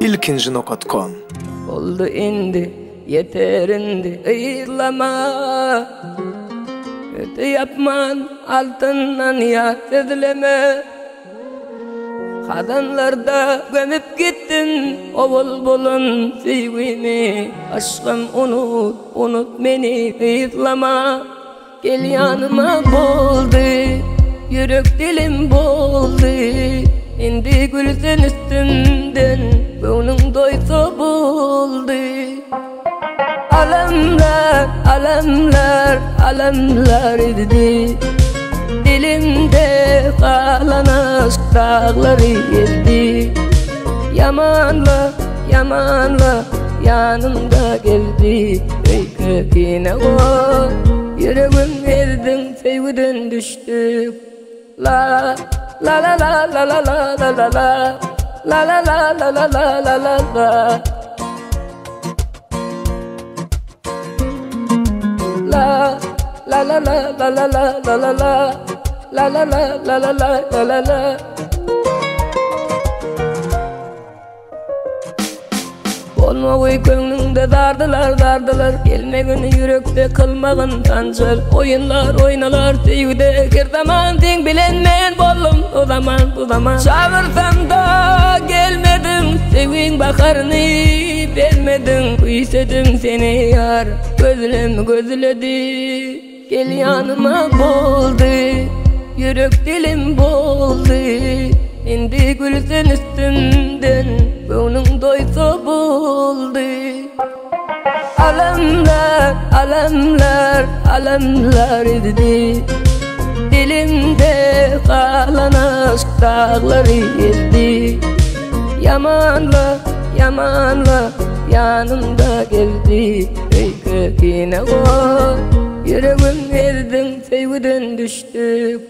ilkinji.com. Oldu indi, yeterindi, ıyırlama. Kötü yapman, altından yat edileme. Kadınlarda gömüp gittin, ovul bulun sevgimi. Aşkım unut beni, ıyırlama. Gel yanıma boldu, yürek dilim boldu. Indi gülsen üstümden, gönlüm doysa boldu. Alemler, alemler, alemler idi. Dilimde kalan aşk dağları geldi. Yamanla, yamanla yanımda geldi. Ey kökine koy, yüreğim verdin, sevgiden düştük. La la la la la la la la la la la la la la la la la la. La la la la la la la la la la la la la la la la la. Olma koy gönlümde dardılar. Gelme günü yürekte kılmağın tancar. Oyunlar oynalar sevgide. Her zaman sen bilenmen bollum o zaman. Çağırsam da gelmedin, sevgin bakarını vermedin. Kuysedim seni yar, gözledi. Gel yanıma boldu, yürek dilim boldu. İndi gülsen üstümden, gönlüm doysa boldu. Alemler, alemler, alemler idi. Dilimde kalan aşk dağları geldi. Yamanla, yamanla yanımda geldi. Ey kökine koy, yüreğim verdin, sevgiden düştük.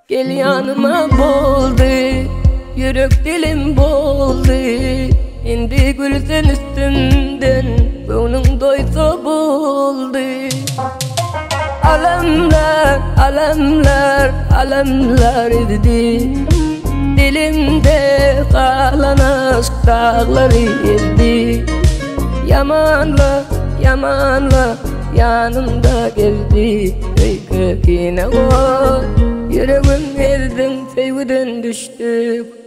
Gel yanıma boldu, yürek dilim boldu. İndi gülsen üstümden, gönlüm doysa boldu. Alemler, alemler, alemler idi. Dilimde kalan aşk dağları geldi. Yamanla, yamanla yanımda geldi. Ey kökine koy, yüreğim verdin, sevgiden düştük.